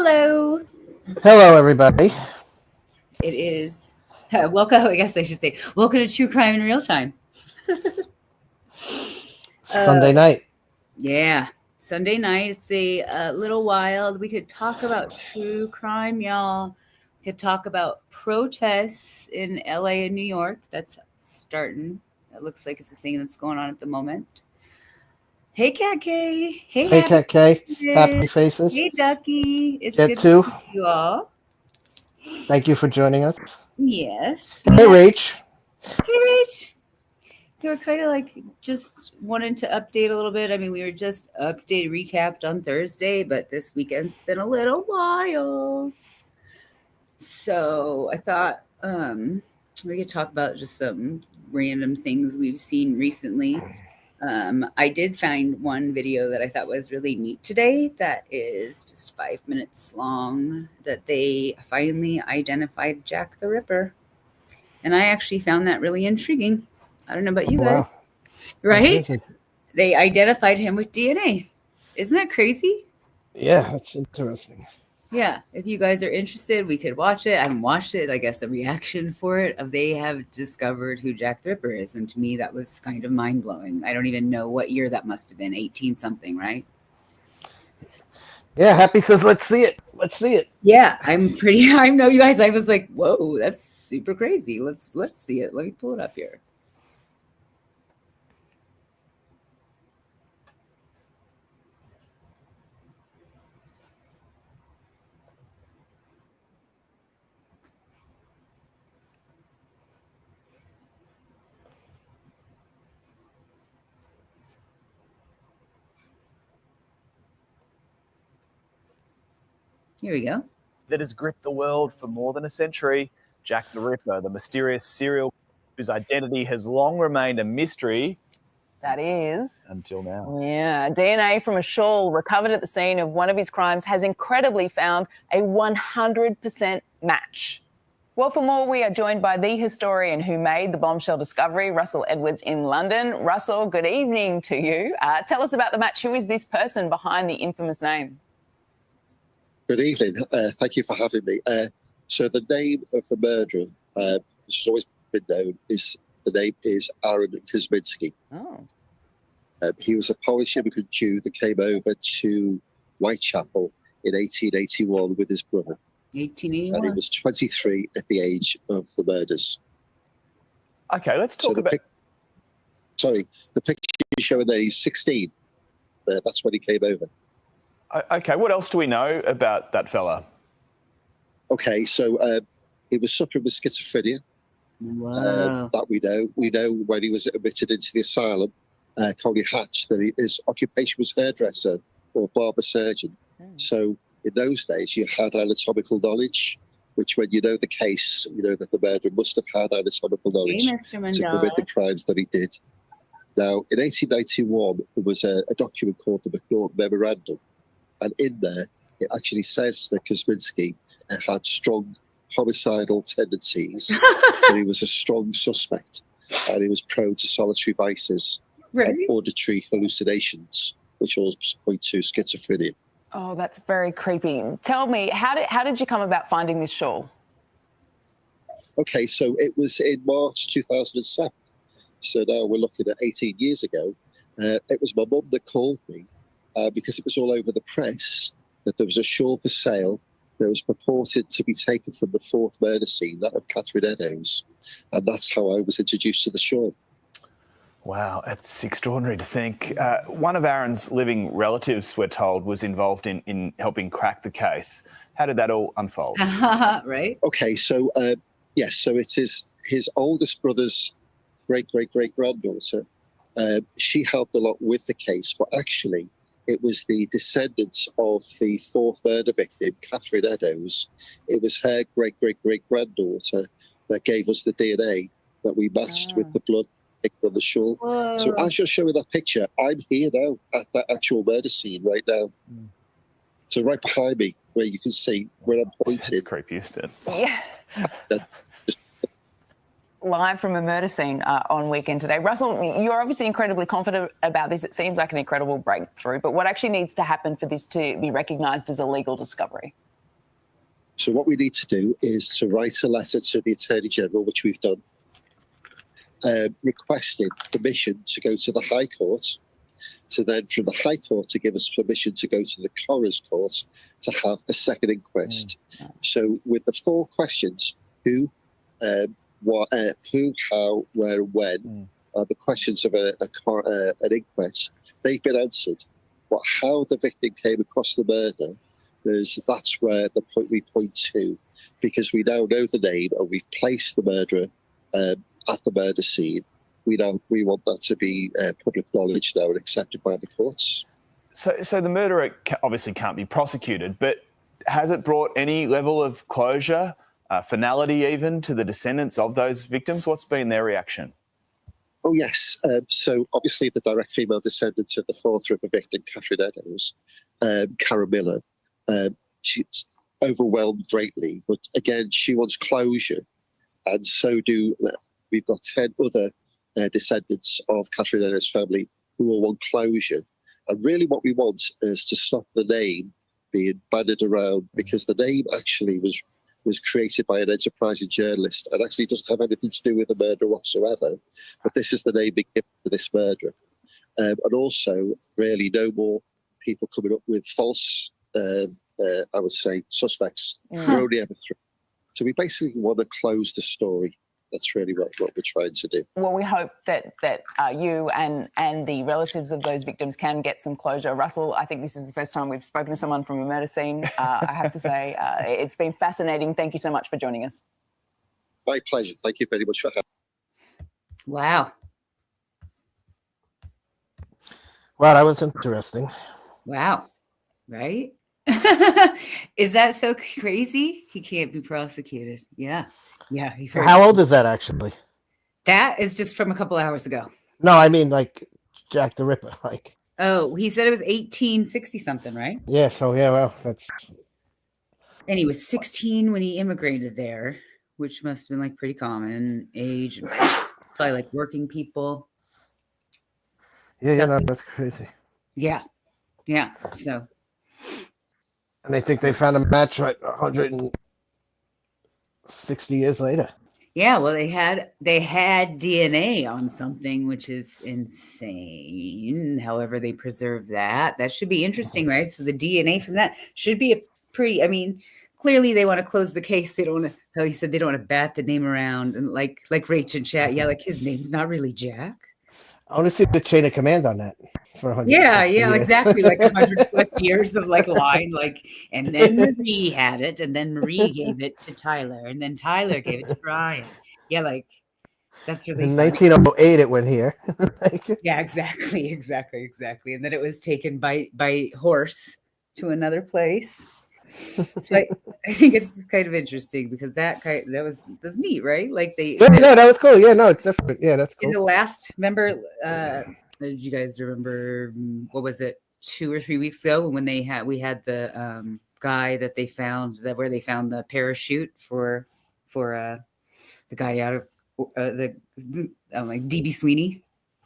Hello. Hello, everybody. It is welcome. I guess I should say welcome to True Crime in Real Time. uh, Sunday night. yeah, Sunday night. It's a little wild. We could talk about true crime, y'all. We could talk about protests in LA and New York. That's starting. It looks like it's a thing that's going on at the moment. Hey, Cat K. Hey, Hey, Happy Cat K. Faces. Happy Faces. Hey, Ducky. It's Get good to to. see you all. Thank you for joining us. Yes, we Hey, have. Rach. Hey, Rach. We were kind of like just wanting to update a little bit. I mean, we were just recapped on Thursday, but this weekend's been a little wild. So I thought we could talk about just some random things we've seen recently. I did find one video that I thought was really neat today that is just 5 minutes long that they finally identified Jack the Ripper. And I actually found that really intriguing. I don't know about you guys, Wow. right? They identified him with DNA. Isn't that crazy? Yeah, that's interesting. Yeah, if you guys are interested, we could watch it. I haven't watched it. I guess the reaction for it of they have discovered who Jack the Ripper is, and to me that was kind of mind blowing. I don't even know what year that must have been, 18 something, right? Yeah, Happy says, let's see it. Let's see it. Yeah, I'm pretty. I know you guys. I was like, whoa, that's super crazy. Let's see it. Let me pull it up here. Here we go. That has gripped the world for more than a century. Jack the Ripper, the mysterious serial whose identity has long remained a mystery. That is. Until now. Yeah. DNA from a shawl recovered at the scene of one of his crimes has incredibly found a 100% match. Well, for more, we are joined by the historian who made the bombshell discovery, Russell Edwards in London. Russell, good evening to you. Tell us about the match. Who is this person behind the infamous name? Good evening. Thank you for having me. So the name of the murderer, which has always been known, the name is Aaron Kosminski. Oh. He was a Polish immigrant Jew that came over to Whitechapel in 1881 with his brother. 1881. And he was 23 at the age of the murders. Okay, let's talk about... the picture you're showing there, he's 16. That's when he came over. Okay, what else do we know about that fella? Okay, so he was suffering with schizophrenia. Wow. That we know. We know when he was admitted into the asylum, Coley Hatch, that his occupation was hairdresser or barber surgeon. So in those days, you had anatomical knowledge, which when you know the case, you know that the murderer must have had anatomical knowledge to commit the crimes that he did. Now, in 1891, there was a document called the McNaughton Memorandum. And in there, it actually says that Kosminski had strong homicidal tendencies, and he was a strong suspect, and he was prone to solitary vices and auditory hallucinations, which all point to schizophrenia. Oh, that's very creepy. Tell me, how did you come about finding this shawl? Okay, so it was in March 2007. So now we're looking at 18 years ago. It was my mum that called me because it was all over the press that there was a shawl for sale that was purported to be taken from the fourth murder scene, that of Catherine Eddowes. And that's how I was introduced to the shawl. Wow, it's extraordinary to think. One of Aaron's living relatives, we're told, was involved in helping crack the case. How did that all unfold? Right. Okay, so yes, so it is his oldest brother's great-great-great-granddaughter. She helped a lot with the case, but actually it was the descendants of the fourth murder victim, Catherine Eddowes. It was her great-great-great-granddaughter that gave us the DNA that we matched with the blood on the shawl. Whoa. So as you're showing that picture, I'm here now at that actual murder scene right now. So right behind me, where you can see where I'm pointing. It's creepy, isn't it? Yeah. Live from a murder scene on Weekend Today. Russell, you're obviously incredibly confident about this. It seems like an incredible breakthrough, but what actually needs to happen for this to be recognised as a legal discovery? So what we need to do is to write a letter to the Attorney General, which we've done, requesting permission to go to the High Court, to then from the High Court to give us permission to go to the Coroner's Court to have a second inquest. So with the 4 questions, who, what, who, how, where, when, are the questions of an inquest. They've been answered. But how the victim came across the murder, that's where the point we point to, because we now know the name and we've placed the murderer at the murder scene. We want that to be public knowledge now and accepted by the courts. So the murderer obviously can't be prosecuted, but has it brought any level of closure, finality even, to the descendants of those victims? What's been their reaction? Oh, yes. So obviously the direct female descendant of the 4th Ripper victim, Catherine Eddowes, Cara Miller, she's overwhelmed greatly. But again, she wants closure. And so do, we've got 10 other descendants of Catherine Eddowes' family who will want closure. And really what we want is to stop the name being bandied around, because the name actually was created by an enterprising journalist and actually doesn't have anything to do with the murder whatsoever. But this is the name being given to this murderer. And also, really, no more people coming up with false, I would say, suspects. We're only ever 3. So we basically want to close the story. That's really what we're trying to do. Well, we hope that you and the relatives of those victims can get some closure. Russell, I think this is the first time we've spoken to someone from a murder scene. I have to say, it's been fascinating. Thank you so much for joining us. My pleasure. Thank you very much for having me. Wow. Wow, that was interesting. Wow. Right? Is that so crazy? He can't be prosecuted. Yeah. Yeah. How old is that actually? That is just from a couple hours ago. No, I mean like Jack the Ripper. Like. Oh, he said it was 1860 something, right? Yeah. So yeah, well, that's. And he was 16 when he immigrated there, which must have been like pretty common age, probably like working people. Yeah, no, that's crazy. Yeah. Yeah. So. And they think they found a match like 160 years later. Yeah, well, they had DNA on something, which is insane. However, they preserve that. That should be interesting, right? So the DNA from that should be a pretty. I mean, clearly they want to close the case. They don't want to. How he said they don't want to bat the name around and like Rach in chat. Yeah, like his name's not really Jack. I want to see the chain of command on that for 100. Yeah, exactly. Like 100 plus years of like line, like, and then Marie had it, and then Marie gave it to Tyler, and then Tyler gave it to Brian. Yeah, like that's really in funny. 1908 it went here. Yeah, exactly. And then it was taken by horse to another place. So I think it's just kind of interesting because that's neat, right? Like no, that was cool. Yeah, no, it's different. Yeah, that's cool. In the last, remember, did you guys remember, what was it, 2 or 3 weeks ago when we had the guy that they found, where they found the parachute for the guy out of like DB Sweeney.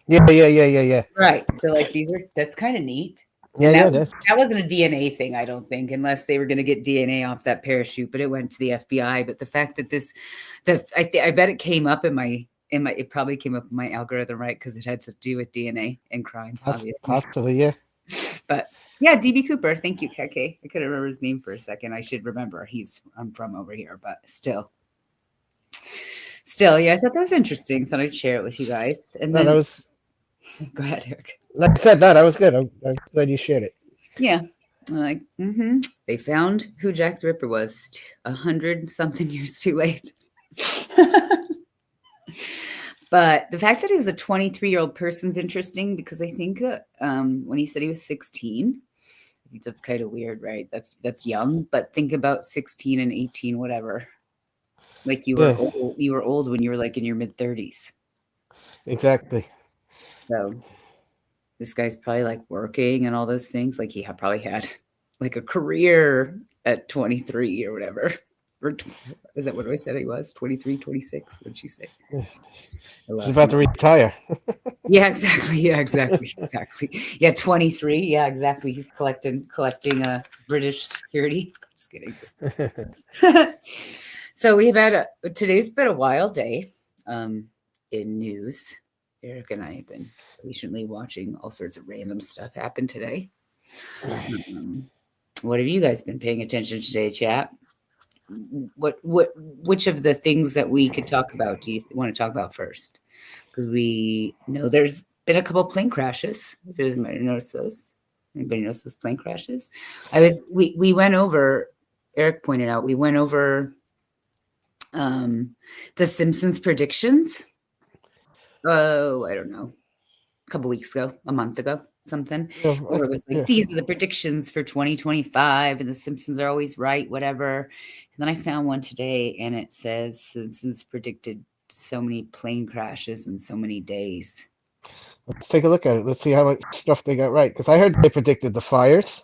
Yeah. Right. So like that's kind of neat. Yeah, that wasn't a DNA thing, I don't think, unless they were going to get DNA off that parachute, but it went to the FBI. But the fact that I bet it came up it probably came up in my algorithm, right? Because it had to do with DNA and crime, obviously. Possibly, yeah. But yeah, DB Cooper. Thank you, Keke. I couldn't remember his name for a second. I should remember. I'm from over here, but still, yeah, I thought that was interesting. Thought I'd share it with you guys. And then that was. Go ahead, Eric. Like I said, that was good. I'm glad you shared it. Yeah. Like, They found who Jack the Ripper was 100-something years too late. But the fact that he was a 23-year-old person's interesting because I think when he said he was 16, I think that's kind of weird, right? That's young, but think about 16 and 18, whatever. Like you were old when you were like in your mid-30s. Exactly. So this guy's probably like working and all those things. Like he probably had like a career at 23 or whatever. Or is that what I said he was? 23, 26? What did she say? He's about to retire. Yeah, exactly. Yeah, 23. Yeah, exactly. He's collecting British security. Just kidding. So we've had today's been a wild day in news. Eric and I have been patiently watching all sorts of random stuff happen today. What have you guys been paying attention to today, chat? Which of the things that we could talk about do you want to talk about first? Because we know there's been a couple plane crashes. If anybody noticed those? Anybody notice those plane crashes? We went over, Eric pointed out, we went over the Simpsons predictions. Oh, I don't know. A couple weeks ago, a month ago, something. Where it was like, these are the predictions for 2025, and the Simpsons are always right, whatever. And then I found one today, and it says Simpsons predicted so many plane crashes in so many days. Let's take a look at it. Let's see how much stuff they got right. Because I heard they predicted the fires.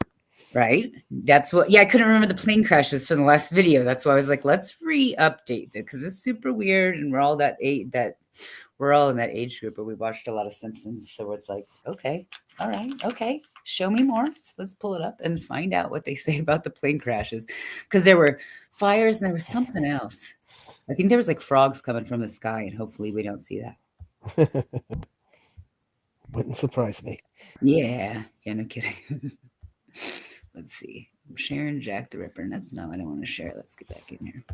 Right. That's what. Yeah, I couldn't remember the plane crashes from the last video. That's why I was like, let's re-update it because it's super weird, and we're all we're all in that age group, but we watched a lot of Simpsons, so it's like, okay, all right, okay, show me more. Let's pull it up and find out what they say about the plane crashes, because there were fires and there was something else. I think there was like frogs coming from the sky, and hopefully we don't see that. Wouldn't surprise me. Yeah, no kidding. Let's see. I'm sharing Jack the Ripper. No, I don't want to share it. Let's get back in here.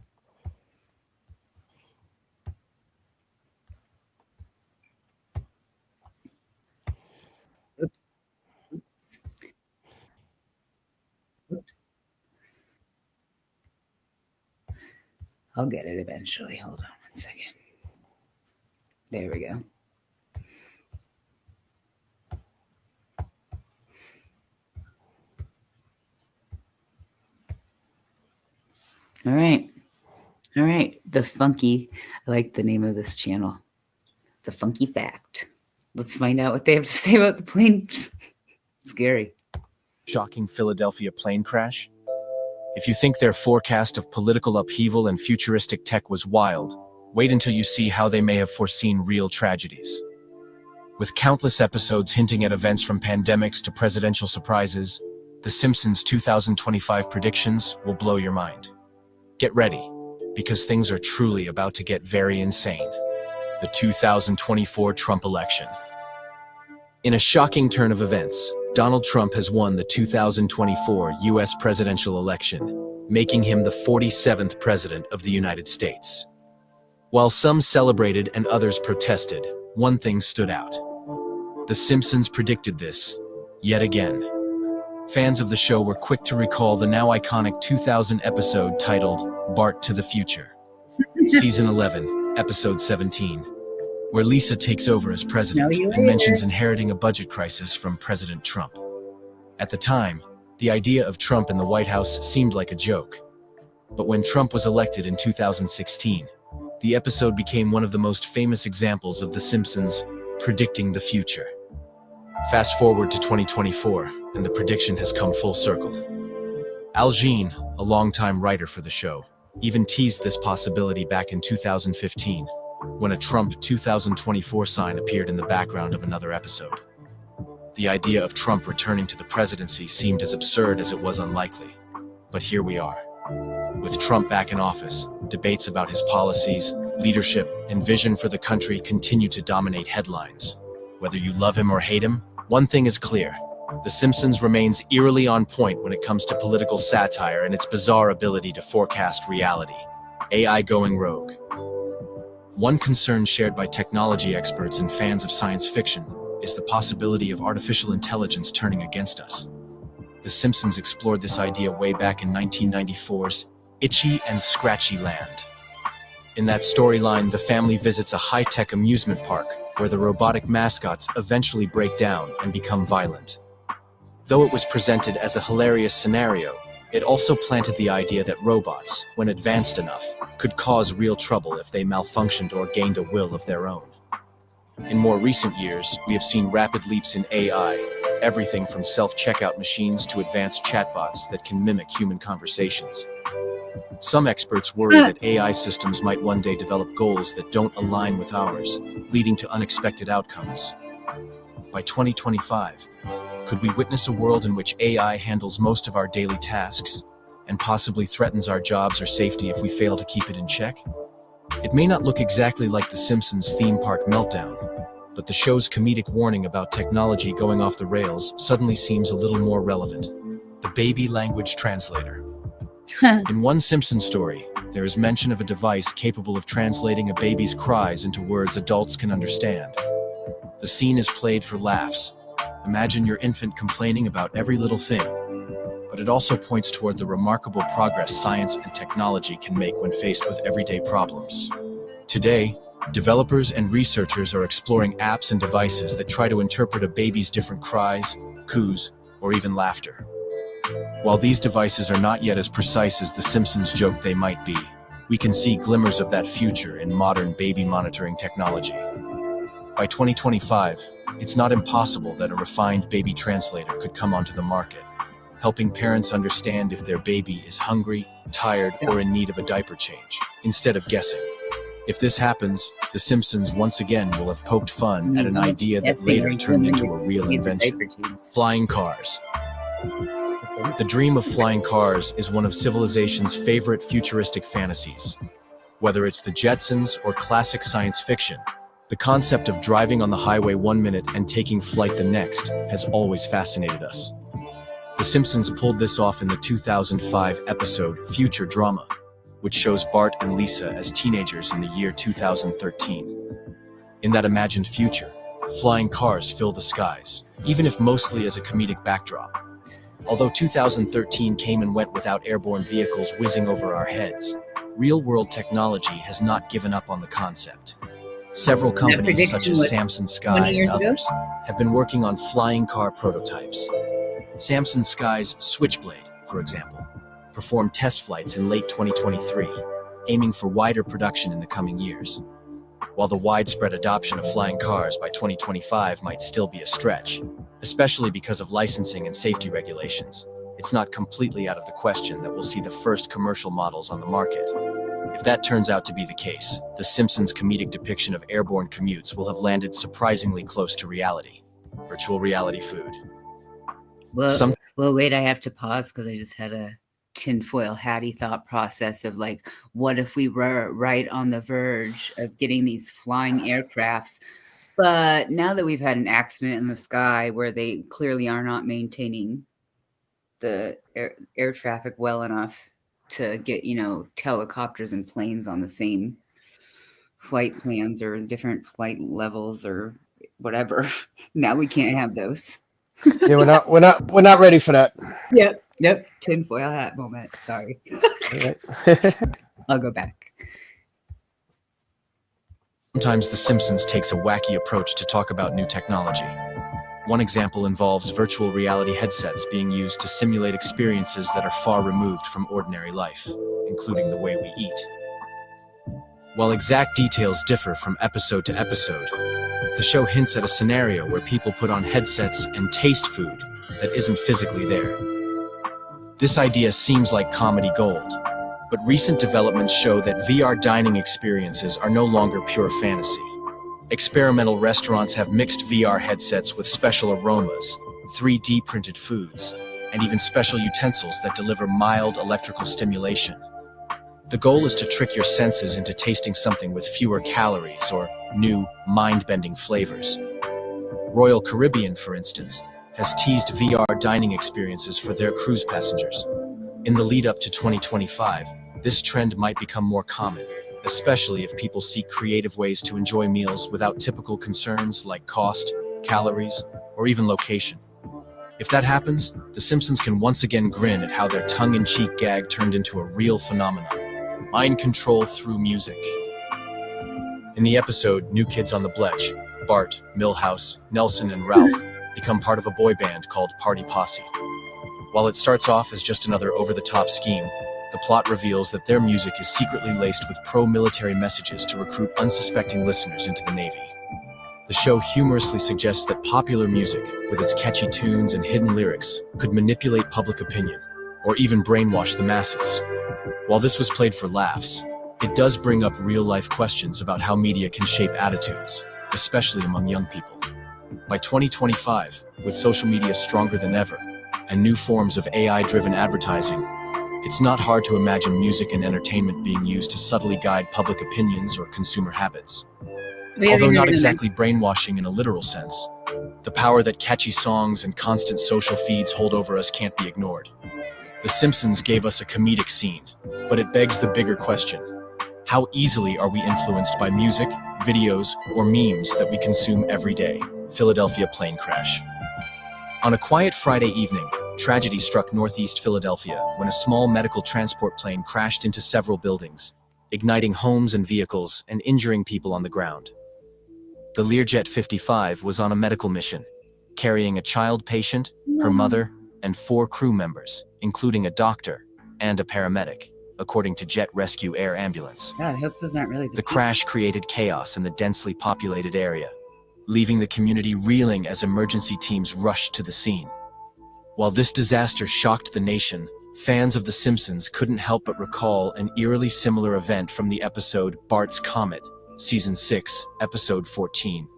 Oops. I'll get it eventually. Hold on 1 second. There we go. All right. The funky, I like the name of this channel. The Funky Fact. Let's find out what they have to say about the planes. Scary. Shocking Philadelphia plane crash? If you think their forecast of political upheaval and futuristic tech was wild, wait until you see how they may have foreseen real tragedies. With countless episodes hinting at events from pandemics to presidential surprises, The Simpsons' 2025 predictions will blow your mind. Get ready, because things are truly about to get very insane. The 2024 Trump election. In a shocking turn of events, Donald Trump has won the 2024 U.S. presidential election, making him the 47th president of the United States. While some celebrated and others protested, one thing stood out. The Simpsons predicted this, yet again. Fans of the show were quick to recall the now iconic 2000 episode titled Bart to the Future. Season 11, Episode 17, where Lisa takes over as president and mentions inheriting a budget crisis from President Trump. At the time, the idea of Trump in the White House seemed like a joke. But when Trump was elected in 2016, the episode became one of the most famous examples of The Simpsons predicting the future. Fast forward to 2024, and the prediction has come full circle. Al Jean, a longtime writer for the show, even teased this possibility back in 2015, when a Trump 2024 sign appeared in the background of another episode. The idea of Trump returning to the presidency seemed as absurd as it was unlikely. But here we are. With Trump back in office, debates about his policies, leadership, and vision for the country continue to dominate headlines. Whether you love him or hate him, one thing is clear. The Simpsons remains eerily on point when it comes to political satire and its bizarre ability to forecast reality. AI going rogue. One concern shared by technology experts and fans of science fiction is the possibility of artificial intelligence turning against us. The Simpsons explored this idea way back in 1994's Itchy and Scratchy Land. In that storyline, the family visits a high-tech amusement park where the robotic mascots eventually break down and become violent. Though it was presented as a hilarious scenario, it also planted the idea that robots, when advanced enough, could cause real trouble if they malfunctioned or gained a will of their own. In more recent years, we have seen rapid leaps in AI, everything from self-checkout machines to advanced chatbots that can mimic human conversations. Some experts worry that AI systems might one day develop goals that don't align with ours, leading to unexpected outcomes. By 2025, could we witness a world in which AI handles most of our daily tasks, and possibly threatens our jobs or safety if we fail to keep it in check? It may not look exactly like The Simpsons theme park meltdown, but the show's comedic warning about technology going off the rails suddenly seems a little more relevant. The baby language translator. In one Simpsons story, there is mention of a device capable of translating a baby's cries into words adults can understand. The scene is played for laughs. Imagine your infant complaining about every little thing. But it also points toward the remarkable progress science and technology can make when faced with everyday problems. Today, developers and researchers are exploring apps and devices that try to interpret a baby's different cries, coos, or even laughter. While these devices are not yet as precise as The Simpsons joked they might be, we can see glimmers of that future in modern baby monitoring technology. By 2025, it's not impossible that a refined baby translator could come onto the market, helping parents understand if their baby is hungry, tired, or in need of a diaper change, instead of guessing. If this happens, The Simpsons once again will have poked fun at an idea that later turned into a real invention: flying cars. The dream of flying cars is one of civilization's favorite futuristic fantasies. Whether it's the Jetsons or classic science fiction, the concept of driving on the highway 1 minute and taking flight the next has always fascinated us. The Simpsons pulled this off in the 2005 episode Future Drama, which shows Bart and Lisa as teenagers in the year 2013. In that imagined future, flying cars fill the skies, even if mostly as a comedic backdrop. Although 2013 came and went without airborne vehicles whizzing over our heads, real-world technology has not given up on the concept. Several companies such as Samsung Sky and others have been working on flying car prototypes. Samsung Sky's Switchblade, for example, performed test flights in late 2023, aiming for wider production in the coming years. While the widespread adoption of flying cars by 2025 might still be a stretch, especially because of licensing and safety regulations, it's not completely out of the question that we'll see the first commercial models on the market. If that turns out to be the case, The Simpsons' comedic depiction of airborne commutes will have landed surprisingly close to reality. Virtual reality food. Well, wait, I have to pause because I just had a tinfoil hatty thought process of like, what if we were right on the verge of getting these flying aircrafts? But now that we've had an accident in the sky where they clearly are not maintaining the air traffic well enough to get, helicopters and planes on the same flight plans or different flight levels or whatever. Now we can't have those. Yeah, we're not ready for that. Yep. Tinfoil hat moment. Sorry. Right. I'll go back. Sometimes The Simpsons takes a wacky approach to talk about new technology. One example involves virtual reality headsets being used to simulate experiences that are far removed from ordinary life, including the way we eat. While exact details differ from episode to episode, the show hints at a scenario where people put on headsets and taste food that isn't physically there. This idea seems like comedy gold, but recent developments show that VR dining experiences are no longer pure fantasy. Experimental restaurants have mixed VR headsets with special aromas, 3D printed foods, and even special utensils that deliver mild electrical stimulation. The goal is to trick your senses into tasting something with fewer calories or new, mind-bending flavors. Royal Caribbean, for instance, has teased VR dining experiences for their cruise passengers. In the lead up to 2025, this trend might become more common, especially if people seek creative ways to enjoy meals without typical concerns like cost, calories, or even location. If that happens, The Simpsons can once again grin at how their tongue-in-cheek gag turned into a real phenomenon: mind control through music. In the episode New Kids on the Bletch, Bart, Milhouse, Nelson, and Ralph become part of a boy band called Party Posse. While it starts off as just another over-the-top scheme, the plot reveals that their music is secretly laced with pro-military messages to recruit unsuspecting listeners into the Navy. The show humorously suggests that popular music, with its catchy tunes and hidden lyrics, could manipulate public opinion, or even brainwash the masses. While this was played for laughs, it does bring up real-life questions about how media can shape attitudes, especially among young people. By 2025, with social media stronger than ever, and new forms of AI-driven advertising, It's not hard to imagine music and entertainment being used to subtly guide public opinions or consumer habits. Although not exactly brainwashing in a literal sense, the power that catchy songs and constant social feeds hold over us can't be ignored. The Simpsons gave us a comedic scene, but it begs the bigger question. How easily are we influenced by music, videos, or memes that we consume every day? Philadelphia plane crash. On a quiet Friday evening, tragedy struck northeast Philadelphia when a small medical transport plane crashed into several buildings, igniting homes and vehicles and injuring people on the ground. The Learjet 55 was on a medical mission, carrying a child patient, her mother, and 4 crew members, including a doctor and a paramedic, according to Jet Rescue Air Ambulance. God, I hope those aren't really The crash created chaos in the densely populated area, leaving the community reeling as emergency teams rushed to the scene. While this disaster shocked the nation, fans of The Simpsons couldn't help but recall an eerily similar event from the episode Bart's Comet, Season 6, Episode 14.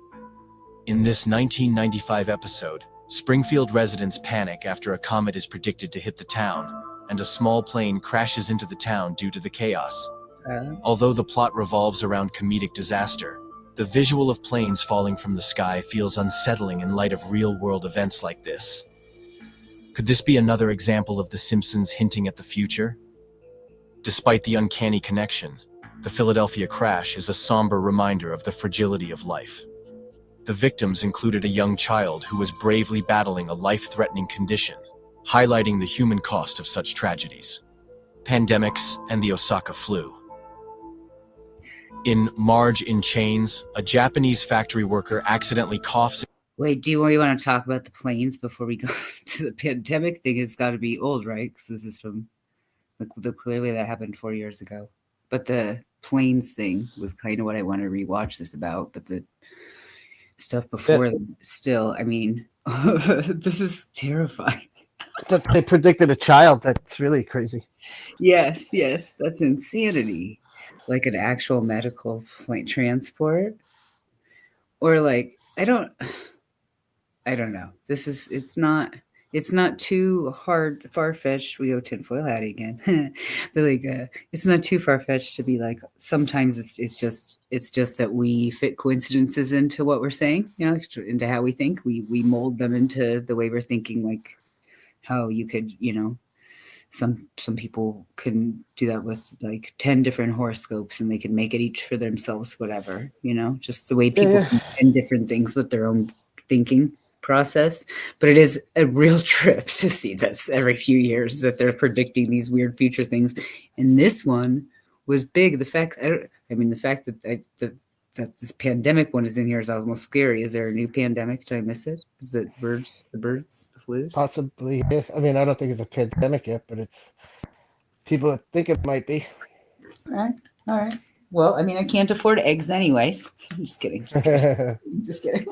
In this 1995 episode, Springfield residents panic after a comet is predicted to hit the town, and a small plane crashes into the town due to the chaos. Although the plot revolves around comedic disaster, the visual of planes falling from the sky feels unsettling in light of real-world events like this. Could this be another example of The Simpsons hinting at the future? Despite the uncanny connection, the Philadelphia crash is a somber reminder of the fragility of life. The victims included a young child who was bravely battling a life-threatening condition, highlighting the human cost of such tragedies. Pandemics and the Osaka flu. In Marge in Chains, a Japanese factory worker accidentally coughs. Wait, do you want to talk about the planes before we go to the pandemic thing? It's got to be old, right? Because this is from, clearly that happened 4 years ago. But the planes thing was kind of what I want to rewatch this about. But the stuff before still, I mean, this is terrifying. That they predicted a child. That's really crazy. Yes, that's insanity. Like an actual medical flight transport, or like I don't know. It's not too far-fetched. We go tinfoil hat again. But like it's not too far-fetched to be like sometimes it's just that we fit coincidences into what we're saying, into how we think. We mold them into the way we're thinking, like how you could, some people can do that with like 10 different horoscopes and they can make it each for themselves, whatever, just the way people can do different things with their own thinking process. But it is a real trip to see this every few years that they're predicting these weird future things. And this one was big. The fact that this pandemic one is in here is almost scary. Is there a new pandemic? Did I miss it? Is it the birds, the flu? Possibly. Yeah. I mean, I don't think it's a pandemic yet, but it's people think it might be. All right. Well, I mean, I can't afford eggs anyways. I'm just kidding. Just kidding.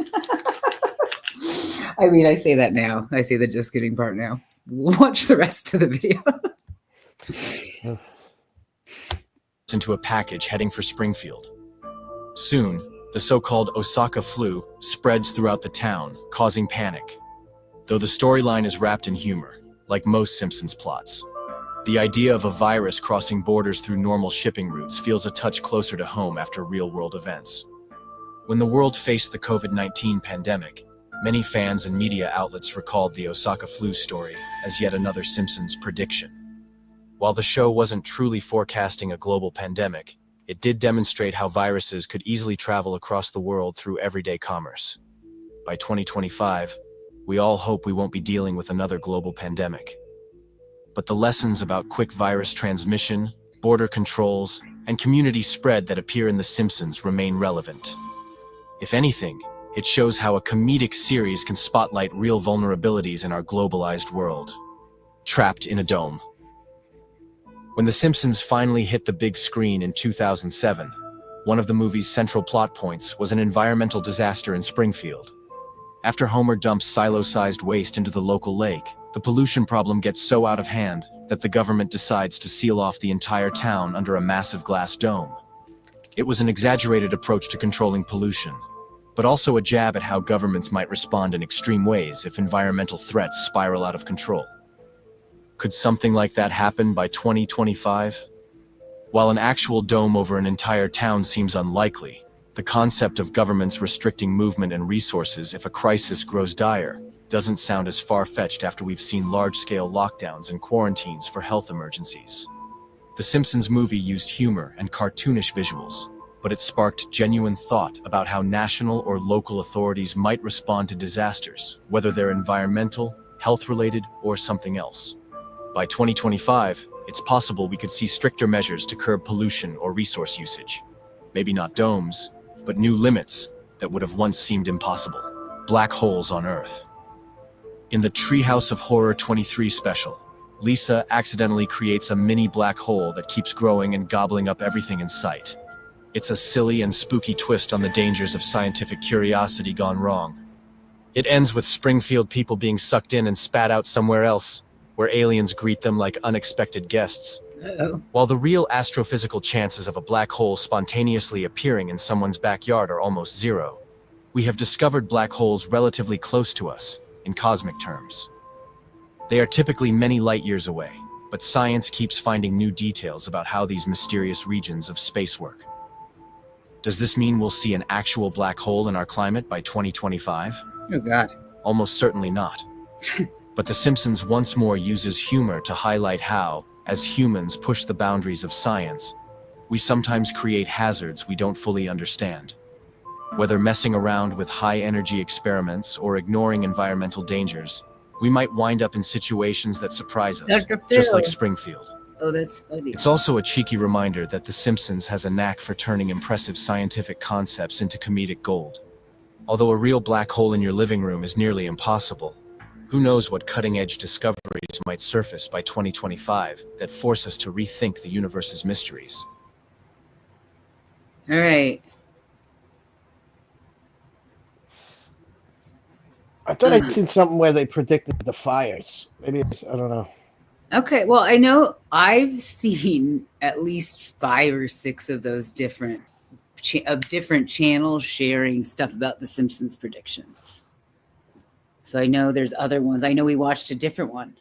I mean, I say that now. I say the just kidding part now. Watch the rest of the video. Into a package heading for Springfield. Soon, the so-called Osaka flu spreads throughout the town, causing panic. Though the storyline is wrapped in humor, like most Simpsons plots, the idea of a virus crossing borders through normal shipping routes feels a touch closer to home after real-world events. When the world faced the COVID-19 pandemic, many fans and media outlets recalled the Osaka flu story as yet another Simpsons prediction. While the show wasn't truly forecasting a global pandemic, it did demonstrate how viruses could easily travel across the world through everyday commerce. By 2025, we all hope we won't be dealing with another global pandemic. But the lessons about quick virus transmission, border controls, and community spread that appear in The Simpsons remain relevant. If anything, it shows how a comedic series can spotlight real vulnerabilities in our globalized world. Trapped in a Dome. When The Simpsons finally hit the big screen in 2007, one of the movie's central plot points was an environmental disaster in Springfield. After Homer dumps silo-sized waste into the local lake, the pollution problem gets so out of hand that the government decides to seal off the entire town under a massive glass dome. It was an exaggerated approach to controlling pollution, but also a jab at how governments might respond in extreme ways if environmental threats spiral out of control. Could something like that happen by 2025? While an actual dome over an entire town seems unlikely, the concept of governments restricting movement and resources if a crisis grows dire doesn't sound as far-fetched after we've seen large-scale lockdowns and quarantines for health emergencies. The Simpsons movie used humor and cartoonish visuals, but it sparked genuine thought about how national or local authorities might respond to disasters, whether they're environmental, health-related, or something else. By 2025, it's possible we could see stricter measures to curb pollution or resource usage. Maybe not domes, but new limits that would have once seemed impossible. Black holes on Earth. In the Treehouse of Horror 23 special, Lisa accidentally creates a mini black hole that keeps growing and gobbling up everything in sight. It's a silly and spooky twist on the dangers of scientific curiosity gone wrong. It ends with Springfield people being sucked in and spat out somewhere else, where aliens greet them like unexpected guests. Uh-oh. While the real astrophysical chances of a black hole spontaneously appearing in someone's backyard are almost zero, we have discovered black holes relatively close to us, in cosmic terms. They are typically many light years away, but science keeps finding new details about how these mysterious regions of space work. Does this mean we'll see an actual black hole in our climate by 2025? Oh, God. Almost certainly not. But The Simpsons once more uses humor to highlight how, as humans push the boundaries of science, we sometimes create hazards we don't fully understand. Whether messing around with high-energy experiments or ignoring environmental dangers, we might wind up in situations that surprise us, Dr. just Phil. like Springfield. Oh, that's funny. It's also a cheeky reminder that The Simpsons has a knack for turning impressive scientific concepts into comedic gold. Although a real black hole in your living room is nearly impossible, who knows what cutting-edge discoveries might surface by 2025 that force us to rethink the universe's mysteries. All right. I thought I'd seen something where they predicted the fires. Maybe it's, I don't know. Okay, well, I know I've seen at least 5 or 6 of those different channels sharing stuff about the Simpsons predictions. So I know there's other ones. I know we watched a different one,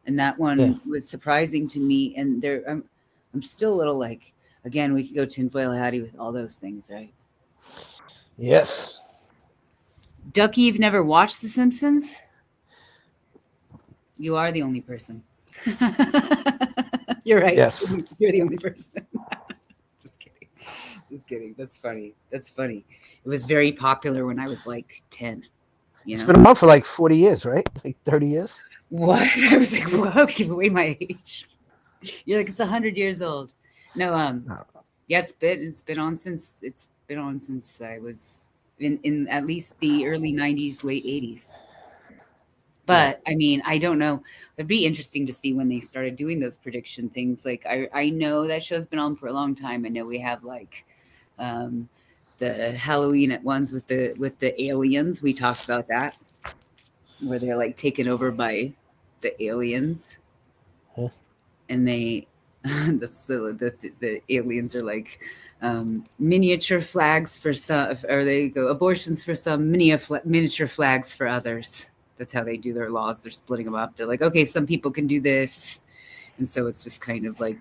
and that one was surprising to me. And I'm still a little like, again, we could go tinfoil hattie with all those things, right? Yes. Ducky, you've never watched The Simpsons? You are the only person. You're right. Yes. You're the only person. Just kidding. Just kidding. That's funny. That's funny. It was very popular when I was like 10. You know? It's been on for like 40 years, right? Like 30 years? What? I was like, whoa, give away my age. You're like, it's 100 years old. No, yeah, it's been on since I was in at least the early 90s, late 80s. But I mean, I don't know. It'd be interesting to see when they started doing those prediction things. Like I know that show's been on for a long time. I know we have like the Halloween at ones with the aliens. We talked about that, where they're like taken over by the aliens, and they that's the aliens are like miniature flags for some, or they go abortions for some, miniature flags for others. That's how they do their laws. They're splitting them up. They're like, okay, some people can do this, and so it's just kind of like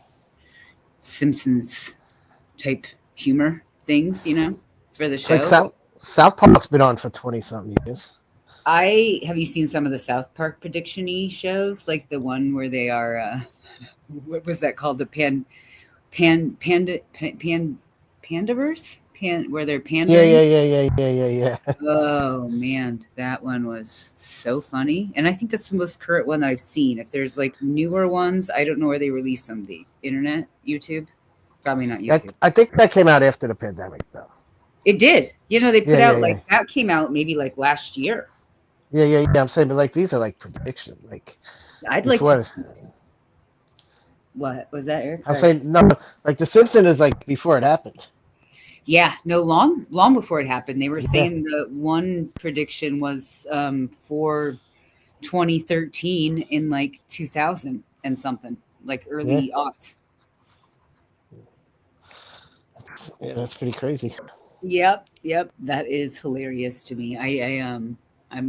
Simpsons type humor things, you know, for the show. It's like South Park's been on for 20-something years. Have you seen some of the South Park prediction-y shows, like the one where they are what was that called, the Pandaverse, where they're pandering? Yeah. Oh man, that one was so funny, and I think that's the most current one that I've seen. If there's like newer ones, I don't know where they release them. The internet, YouTube, probably not YouTube. I think that came out after the pandemic, though. It did. You know, they put out that came out maybe like last year. Yeah. I'm saying, but like these are like prediction. Like I'd like to. What was that, Eric? I'm saying no. Like The Simpsons is like before it happened. Yeah, no, long before it happened. They were saying the one prediction was for 2013 in like 2000 and something, like early aughts. Yeah, that's pretty crazy. Yep, that is hilarious to me.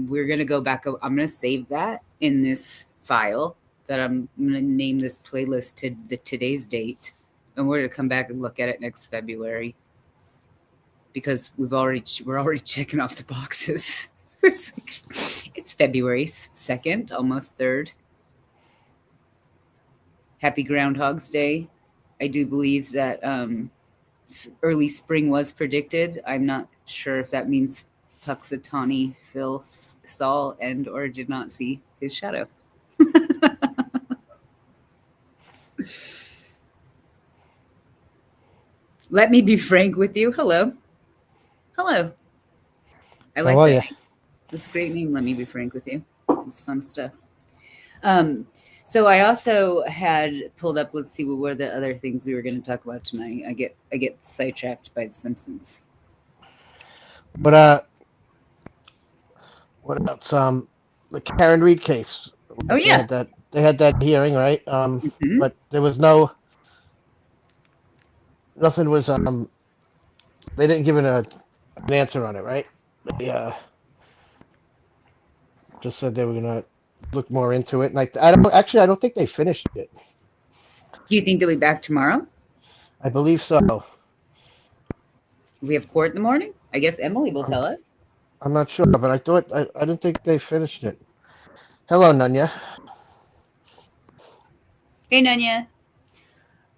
We're gonna go back. I'm gonna save that in this file that I'm going to name this playlist to today's date, and we're going to come back and look at it next February because we're already checking off the boxes. It's February 2nd, almost 3rd. Happy Groundhog's Day. I do believe that early spring was predicted. I'm not sure if that means Puxatawny Phil saw and or did not see his shadow. Let me be frank with you. Hello. I like How are that you? name. That's a great name. Let me be frank with you. It's fun stuff. So I also had pulled up. Let's see what were the other things we were going to talk about tonight. I get sidetracked by The Simpsons. But what else? The Karen Reed case. Oh yeah. They had that hearing, right? Mhm. But there was nothing was they didn't give an answer on it, right? They just said they were gonna look more into it, and I don't think they finished it. Do you think they'll be back tomorrow? I believe so. We have court in the morning. I guess Emily will tell us. I'm not sure, but I didn't think they finished it. Hello, Nunya. Hey, Nanya.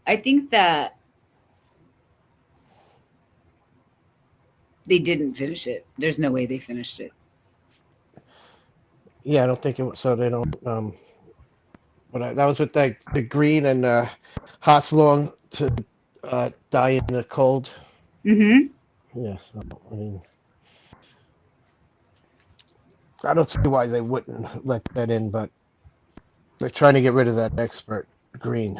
I think that they didn't finish it. There's no way they finished it. Yeah, I don't think it was. So they don't. That was with the Green and Haslong to die in the cold. Mm-hmm. Yeah, so, I mean, I don't see why they wouldn't let that in, but they're trying to get rid of that expert, Green.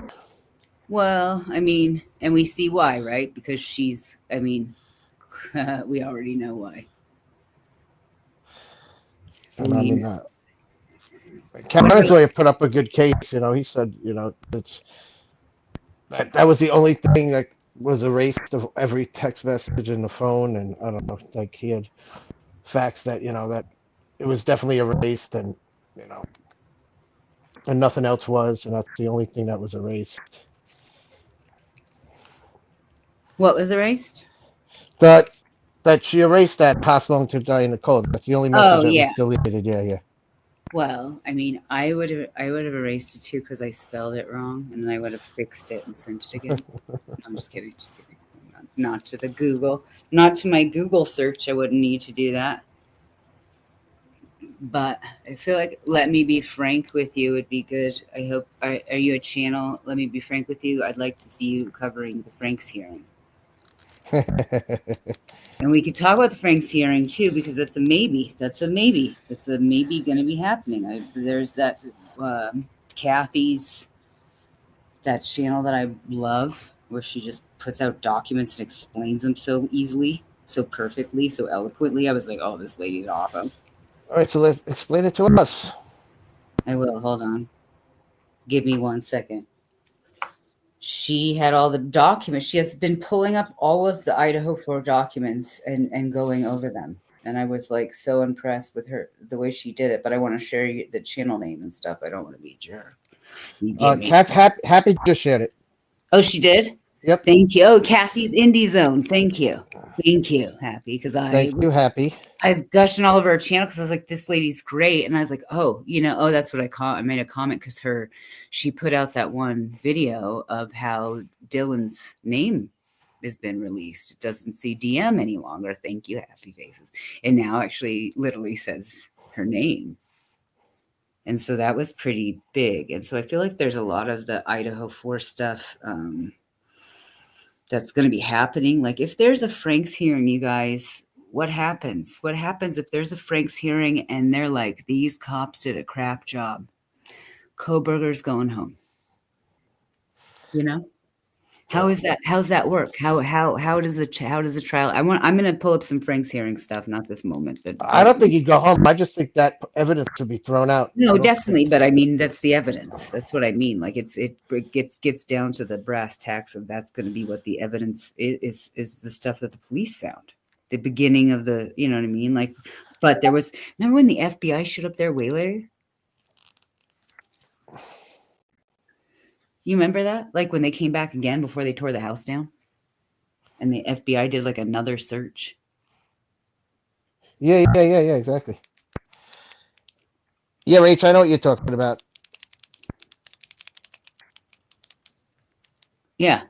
Well, I mean, and we see why, right? Because she's, I mean, we already know why. And I mean, Karen's lawyer put up a good case. He said, that was the only thing that was erased of every text message in the phone, and I don't know, like he had facts that that it was definitely erased, and and nothing else was, and that's the only thing that was erased. What was erased? That she erased that pass along to die in the cold. That's the only message that yeah. was deleted. Yeah. Well, I mean, I would have erased it too because I spelled it wrong, and then I would have fixed it and sent it again. I'm just kidding. Not to the Google, not to my Google search. I wouldn't need to do that. But I feel like Let Me Be Frank With You would be good. I hope. Are you a channel? Let Me Be Frank With You. I'd like to see you covering the Franks hearing. And we could talk about the Franks hearing too, because that's a maybe. That's a maybe going to be happening. There's that Kathy's, that channel that I love, where she just puts out documents and explains them so easily, so perfectly, so eloquently. I was like, oh, this lady's awesome. All right, so let's explain it to us. I will. Hold on. Give me 1 second. She had all the documents. She has been pulling up all of the Idaho 4 documents and going over them. And I was like so impressed with her, the way she did it. But I want to share the channel name and stuff. I don't want to be a jerk. Happy just shared it. Oh, she did? Yep. Thank you. Oh, Kathy's Indie Zone. Thank you, Happy. Because Thank you, Happy. I was gushing all over her channel because I was like, this lady's great. And I was like, that's what I call it. I made a comment because she put out that one video of how Dylan's name has been released. It doesn't see DM any longer. Thank you, Happy Faces. And now actually literally says her name. And so that was pretty big. And so I feel like there's a lot of the Idaho 4 stuff that's going to be happening. Like if there's a Franks hearing, you guys, what happens? What happens if there's a Franks hearing and they're like, these cops did a crap job? Koberger's going home. How's that work? How does the trial? I'm going to pull up some Franks hearing stuff, not this moment, but I don't think he'd go home. I just think that evidence would be thrown out. No, definitely, but I mean that's the evidence. That's what I mean. Like it gets down to the brass tacks of that's going to be what the evidence is the stuff that the police found. The beginning of the, you know what I mean? Like, but remember when the FBI showed up there way later? You remember that? Like when they came back again before they tore the house down? And the FBI did like another search. Yeah, exactly. Yeah, Rach, I know what you're talking about. Yeah.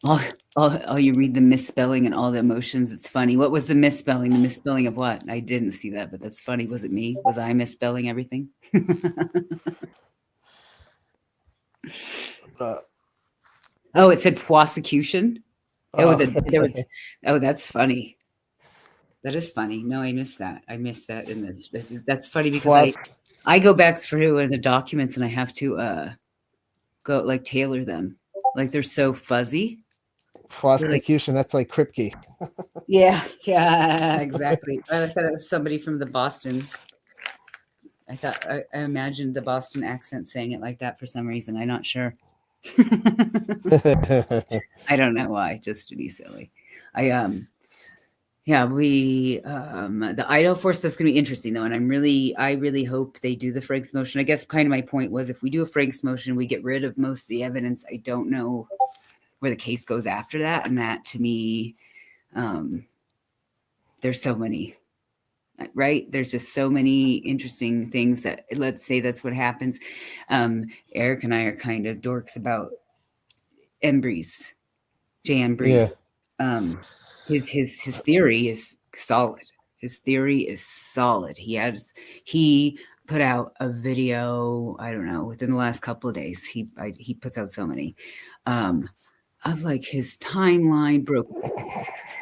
Oh, you read the misspelling and all the emotions. It's funny. What was the misspelling? The misspelling of what? I didn't see that, but that's funny. Was it me? Was I misspelling everything? Oh, it said prosecution. Oh, there was. Oh, that's funny. That is funny. No, I missed that. I missed that in this. That's funny because I go back through the documents and I have to go like tailor them. Like they're so fuzzy. Prosecution, that's like Kripke. Yeah, exactly. I thought it was somebody from the Boston. I imagined the Boston accent saying it like that for some reason. I'm not sure. I don't know why, just to be silly. Yeah, the Idaho force is going to be interesting though, and I really hope they do the Franks motion. I guess kind of my point was if we do a Franks motion, we get rid of most of the evidence. I don't know where the case goes after that, and that to me, there's so many, right? There's just so many interesting things that let's say that's what happens. Eric and I are kind of dorks about Embreeze, Jay Embreeze. Yeah. His theory is solid. His theory is solid. He put out a video, I don't know, within the last couple of days. He puts out so many of like his timeline, broke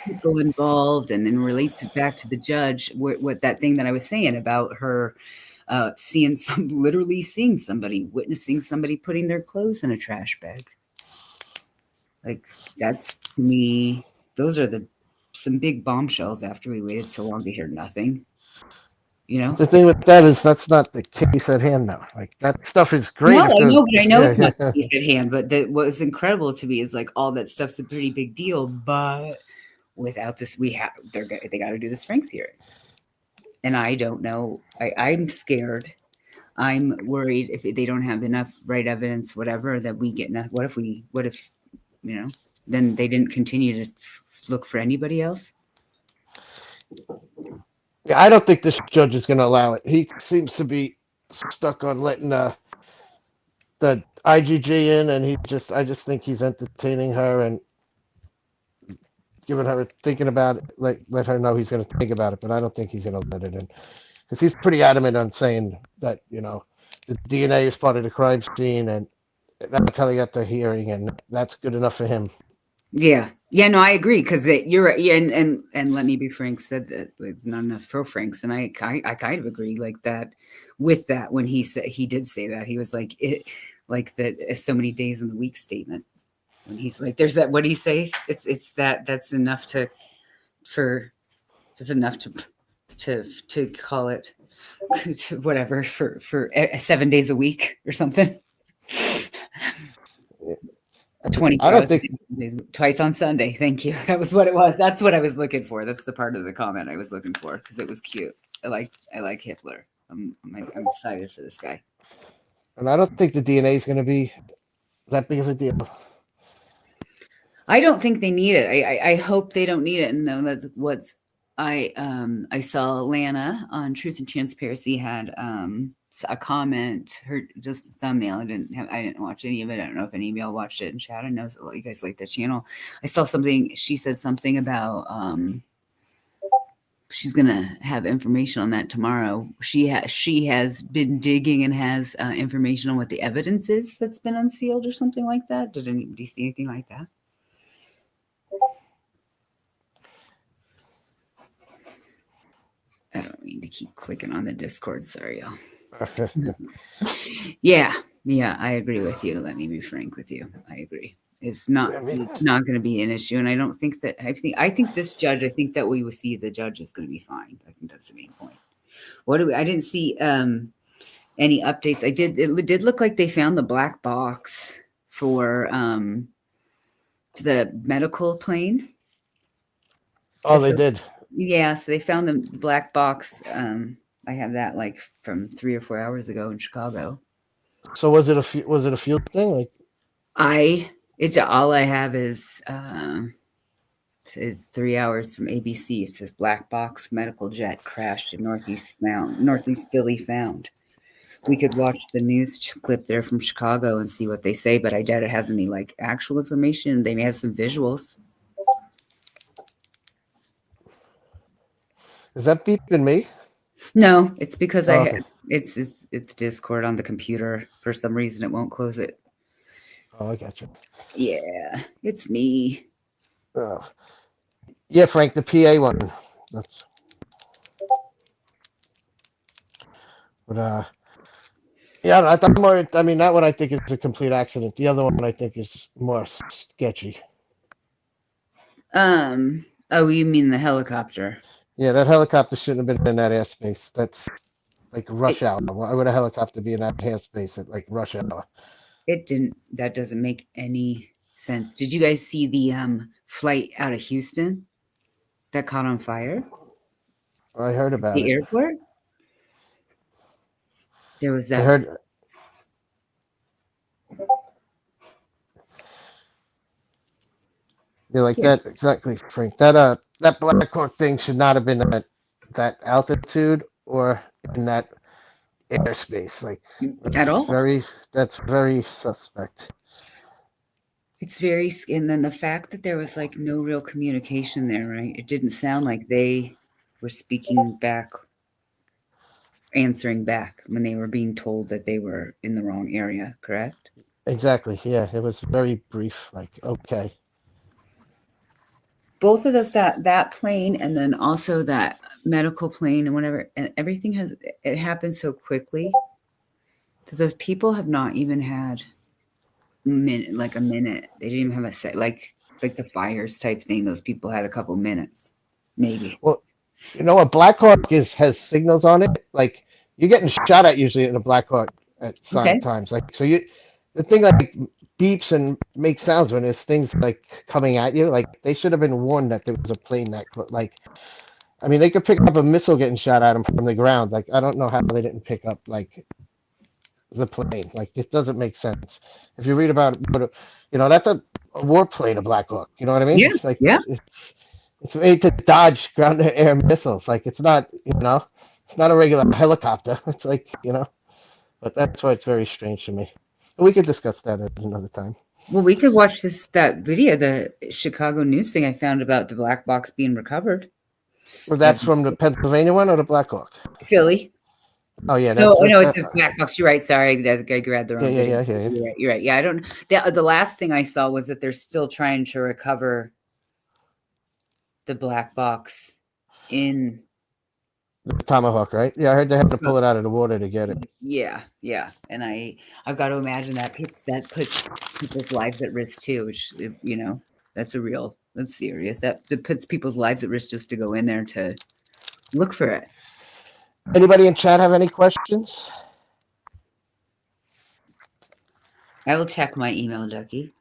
people involved, and then relates it back to the judge. What that thing that I was saying about her literally seeing somebody, witnessing somebody putting their clothes in a trash bag. Like that's to me, those are some big bombshells after we waited so long to hear nothing. You know, the thing with that is that's not the case at hand now. Like that stuff is great. No, I know it's not the case at hand. But what was incredible to me is like all that stuff's a pretty big deal. But without this, they got to do this Franks hearing, and I don't know. I'm scared. I'm worried if they don't have enough right evidence, whatever, that we get nothing. What if then they didn't continue to look for anybody else? Yeah, I don't think this judge is going to allow it. He seems to be stuck on letting the IGG in, and I just think he's entertaining her and giving her thinking about it, like let her know he's going to think about it. But I don't think he's going to let it in because he's pretty adamant on saying that the DNA is part of the crime scene, and that's how they got their hearing, and that's good enough for him. Yeah, no, I agree because you're right. Yeah, and let me be frank. Said that it's not enough for Franks, and I kind of agree like that with that when he did say that he was like it like that so many days in the week statement when he's like there's that what do you say it's that's enough to call it to whatever for 7 days a week or something. 24 hours twice on Sunday. Thank you. That was what it was. That's what I was looking for. That's the part of the comment I was looking for because it was cute. I like Hitler. I'm excited for this guy. And I don't think the DNA is going to be that big of a deal. I don't think they need it. I hope they don't need it. And no, that's what's I saw Lana on Truth and Transparency had a comment, her just the thumbnail. I didn't watch any of it. I don't know if any of y'all watched it in chat. I know you guys like that channel. I saw something. She said something about she's gonna have information on that tomorrow. She has been digging and has information on what the evidence is that's been unsealed or something like that. Did anybody see anything like that? I don't mean to keep clicking on the Discord. Sorry, y'all. Yeah, I agree with you. Let me be frank with you. I agree. It's not going to be an issue, and I don't think that. I think this judge. I think that we will see the judge is going to be fine. I think that's the main point. I didn't see any updates. It did look like they found the black box for the medical plane. Oh, they did. Yeah, so they found the black box. I have that like from 3 or 4 hours ago in Chicago. So was it a field thing? Like It's all I have is 3 hours from ABC. It says black box medical jet crashed in Northeast Philly found. We could watch the news clip there from Chicago and see what they say, but I doubt it has any like actual information. They may have some visuals. Is that beeping me? No, it's because Oh, okay. it's Discord on the computer. For some reason, it won't close it. Oh, I got you. Yeah, it's me. Oh. Yeah, Frank, the PA one. That's. But yeah, I thought more. I mean, that one I think is a complete accident. The other one I think is more sketchy. Oh, you mean the helicopter? Yeah, that helicopter shouldn't have been in that airspace. That's like rush hour. Why would a helicopter be in that airspace at like rush hour? It didn't. That doesn't make any sense. Did you guys see the flight out of Houston that caught on fire? I heard about The it. airport? There was I that. heard. Yeah, like Yeah. that exactly, Frank. That Black Hawk thing should not have been at that altitude or in that airspace. Like At all. that's very suspect. It's very, and then the fact that there was like no real communication there, right? It didn't sound like they were speaking back, answering back when they were being told that they were in the wrong area, correct? Exactly. Yeah, it was very brief. Like, okay. Both of those, that plane and then also that medical plane and whatever, and everything it happened so quickly that those people have not even had a minute. They didn't even have a set, like the fires type thing. Those people had a couple minutes, maybe. Well, you know what? Black Hawk has signals on it. Like you're getting shot at usually in a Black Hawk at Okay. times. Like so the thing like beeps and makes sounds when there's things like coming at you. Like they should have been warned that there was a plane that like. I mean, they could pick up a missile getting shot at them from the ground. Like I don't know how they didn't pick up like the plane. Like it doesn't make sense. If you read about it, you know that's a warplane, a Black Hawk. You know what I mean? Yeah, It's like yeah. it's made to dodge ground to air missiles. Like it's not, it's not a regular helicopter. It's like, but that's why it's very strange to me. But we could discuss that at another time. Well, we could watch that video, the Chicago news thing I found about the black box being recovered. Well, that's from the Pennsylvania one or the Black Hawk? Philly. Oh yeah. No, it says black box. You're right. Sorry, I grabbed the wrong. Yeah. You're right. Yeah, I don't. The last thing I saw was that they're still trying to recover the black box in the Tomahawk, right? Yeah, I heard they had to pull it out of the water to get it. Yeah, and I've got to imagine that puts people's lives at risk too, which that's serious. That puts people's lives at risk just to go in there to look for it. Anybody in chat have any questions? I will check my email, Ducky.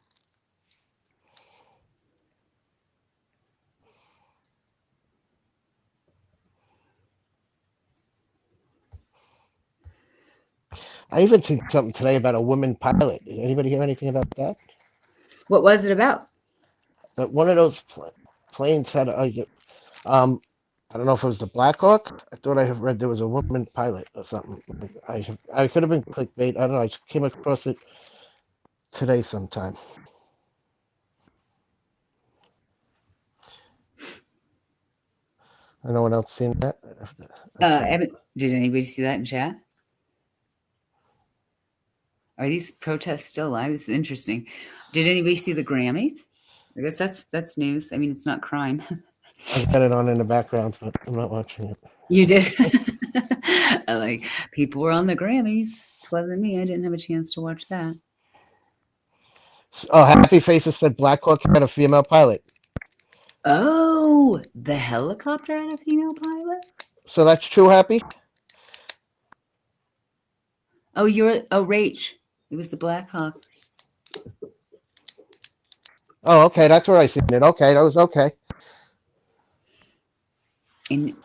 I even seen something today about a woman pilot. Did anybody hear anything about that? What was it about? That one of those planes had I don't know if it was the Black Hawk. I thought I have read there was a woman pilot or something. I could have been clickbait. I don't know. I came across it today sometime. No one else seen that? Did anybody see that in chat? Are these protests still alive? This is interesting. Did anybody see the Grammys? I guess that's news. I mean, it's not crime. I got it on in the background, but I'm not watching it. You did? Like, people were on the Grammys. It wasn't me. I didn't have a chance to watch that. Oh, Happy Faces said Black Hawk had a female pilot. Oh, the helicopter had a female pilot? So that's true, Happy? Oh, Rach. It was the Black Hawk. Oh, okay. That's where I seen it. Okay, that was okay. And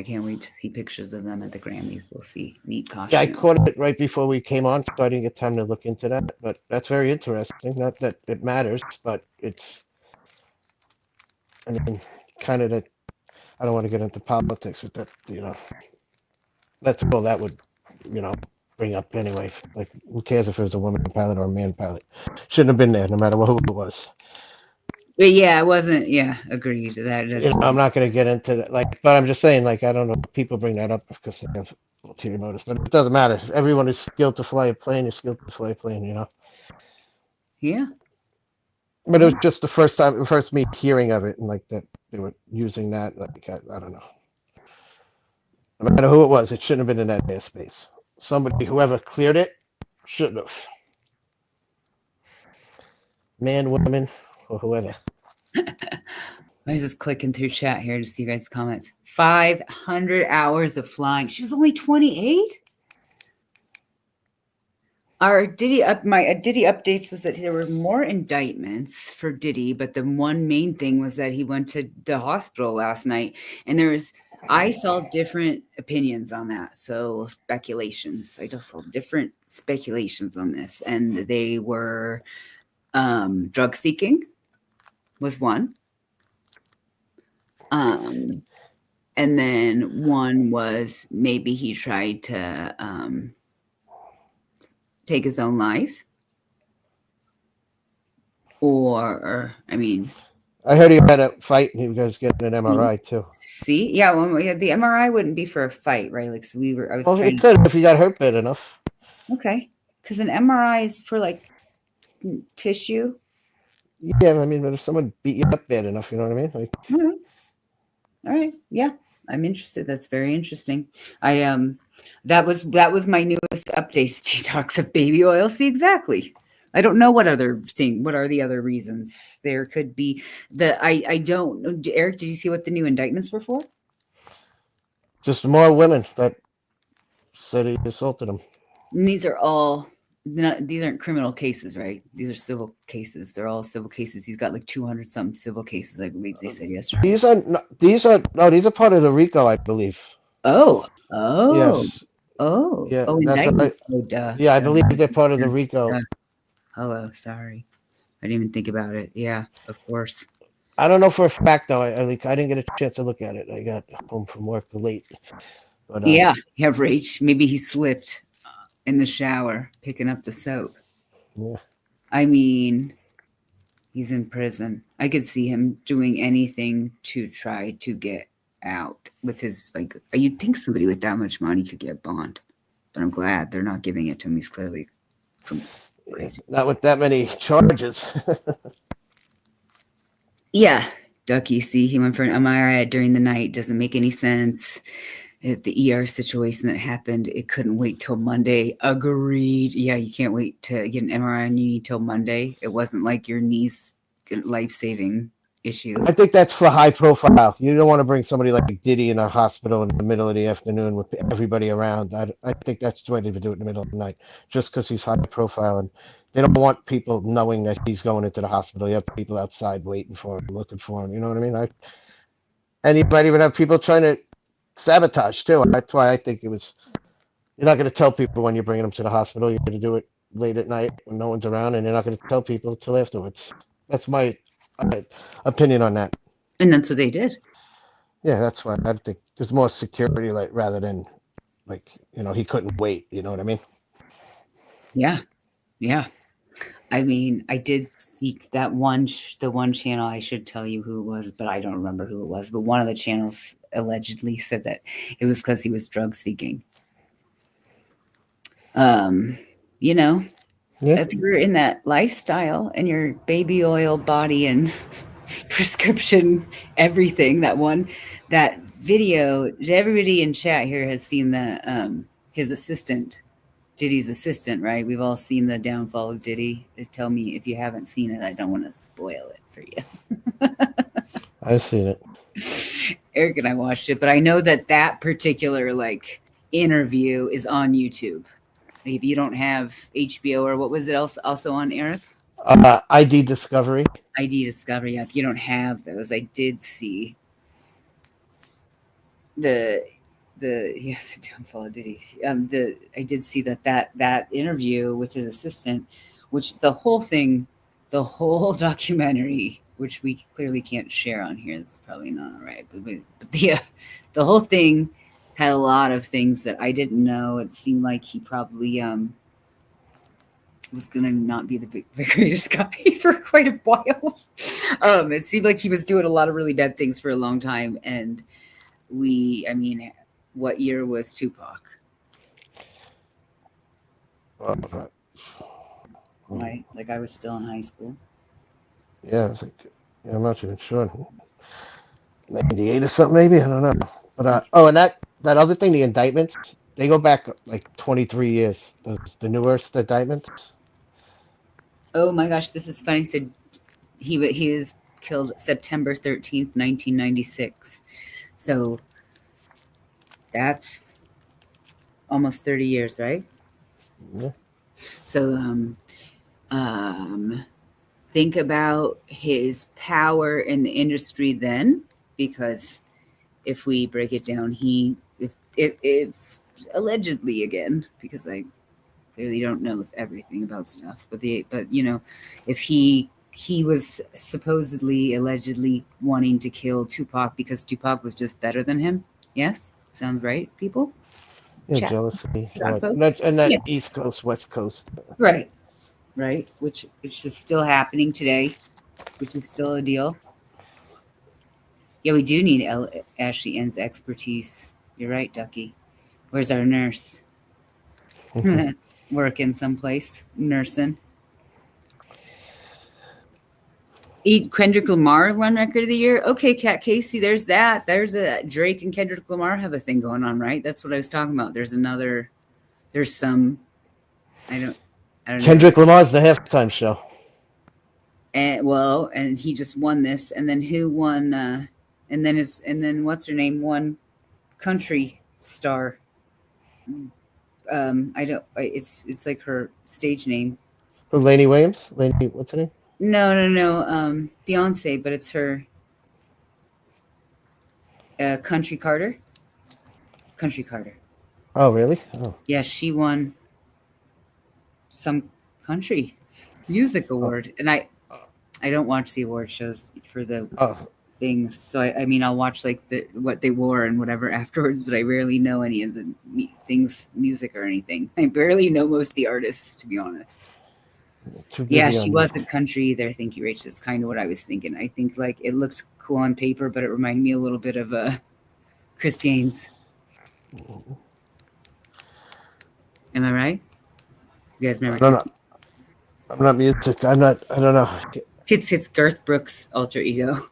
I can't wait to see pictures of them at the Grammys. We'll see. Neat costume. Yeah, I caught it right before we came on, so I didn't get time to look into that. But that's very interesting. Not that it matters, but it's, I mean, kind of that. I don't want to get into politics with that. That's all that would, bring up anyway. Like, who cares if it was a woman pilot or a man pilot? Shouldn't have been there, no matter who it was. But yeah, I wasn't. Yeah, agreed. That's I'm not going to get into that. Like, but I'm just saying, like, I don't know. People bring that up because they have ulterior motives, but it doesn't matter. Everyone is skilled to fly a plane. Is skilled to fly a plane. yeah. But it was just the first me hearing of it, and like that they were using that. Like, I don't know. No matter who it was, it shouldn't have been in that airspace. Somebody, whoever cleared it, shouldn't have. Man, woman, or whoever. I was just clicking through chat here to see you guys' comments. 500 hours of flying. She was only 28? Our Diddy Diddy updates was that there were more indictments for Diddy, but the one main thing was that he went to the hospital last night, and I saw different opinions on that. So speculations. I just saw different speculations on this, and they were drug seeking was one. And then one was maybe he tried to take his own life. Or, I mean... I heard he had a fight and he was getting an MRI too. See? Yeah, well, the MRI wouldn't be for a fight, right? Like, so it could if he got hurt bad enough. Okay. Because an MRI is for, like, tissue. Yeah, I mean, but if someone beat you up bad enough, you know what I mean? Like, all right. Yeah, I'm interested. That's very interesting. That was my newest updates. Detox of baby oil. See, exactly. I don't know what are the other reasons. There could be I don't know. Eric, did you see what the new indictments were for? Just more women that said he assaulted them. And these aren't criminal cases, right? These are civil cases. They're all civil cases. He's got like 200 something civil cases, I believe they said yesterday. These are part of the RICO, I believe. Oh. Yes. Oh. Yeah. Oh, indictment. Duh. Yeah, I believe they're part of the RICO. Hello, sorry. I didn't even think about it. Yeah, of course. I don't know for a fact though. I didn't get a chance to look at it. I got home from work late. But yeah, Rach. Maybe he slipped in the shower picking up the soap. Yeah. I mean, he's in prison. I could see him doing anything to try to get out with his, like, you'd think somebody with that much money could get bond, but I'm glad they're not giving it to him. He's clearly crazy. Not with that many charges. Yeah. Ducky, see, he went for an MRI during the night. Doesn't make any sense. The ER situation that happened, it couldn't wait till Monday. Agreed. Yeah, you can't wait to get an MRI and you need till Monday. It wasn't like your knee's life-saving issue. I think that's for high profile. You don't want to bring somebody like Diddy in a hospital in the middle of the afternoon with everybody around. I think that's the way to do it in the middle of the night, just because he's high profile. And they don't want people knowing that he's going into the hospital. You have people outside waiting for him, looking for him. You know what I mean? And you might even have people trying to sabotage too. That's why I think you're not going to tell people when you're bringing them to the hospital. You're going to do it late at night when no one's around, and you're not going to tell people until afterwards. That's my opinion on that. And that's what they did. Yeah, that's why I think there's more security, like, rather than he couldn't wait. You know what I mean? Yeah. I mean, I did seek that the one channel. I should tell you who it was, but I don't remember who it was. But one of the channels allegedly said that it was because he was drug seeking. If you're in that lifestyle and your baby oil body and prescription everything, that video, everybody in chat here has seen his assistant. Diddy's assistant, right? We've all seen the downfall of Diddy. Tell me if you haven't seen it. I don't want to spoil it for you. I've seen it. Eric and I watched it, but I know that particular interview is on YouTube. If you don't have HBO, or what was it also on, Eric? ID Discovery. ID Discovery. Yeah, if you don't have those, I did see the the downfall of Diddy. I did see that interview with his assistant, which the whole documentary, which we clearly can't share on here. That's probably not all right. But the whole thing had a lot of things that I didn't know. It seemed like he probably was going to not be the greatest guy for quite a while. It seemed like he was doing a lot of really bad things for a long time. And what year was Tupac? Right? Like I was still in high school. Yeah, I'm not even sure. 98 or something, maybe? I don't know. But and that other thing, the indictments, they go back like 23 years. The newest indictments. Oh my gosh, this is funny. So he was killed September 13th, 1996. So that's almost 30 years, right? Yeah. So think about his power in the industry then, because if we break it down, if allegedly, again, because I clearly don't know everything about stuff, but if he was supposedly allegedly wanting to kill Tupac because Tupac was just better than him. Yes, sounds right, people. Yeah, jealousy. Chat And that East Coast, West Coast. Right, which is still happening today, which is still a deal. Yeah, we do need Ashley Ann's expertise. You're right, Ducky. Where's our nurse? Working someplace, nursing. Kendrick Lamar won Record of the Year. Okay, Kat Casey, there's that. There's a Drake and Kendrick Lamar have a thing going on, right? That's what I was talking about. There's some. I don't know. Kendrick Lamar's the halftime show. And he just won this. And then who won? And then what's her name won country star. It's like her stage name. Oh, Lainey Williams? What's her name? No. Beyonce, but it's her. Country Carter. Oh, really? Oh. Yeah, she won some country music award, and I don't watch the award shows for the things. So I'll watch like what they wore and whatever afterwards, but I rarely know any of the things, music or anything. I barely know most of the artists, to be honest. Yeah, she wasn't country either. Thank you, Rach. That's kind of what I was thinking. I think like it looked cool on paper, but it reminded me a little bit of Chris Gaines. Am I right? You guys remember? I'm not music. I don't know. It's Garth Brooks' alter ego.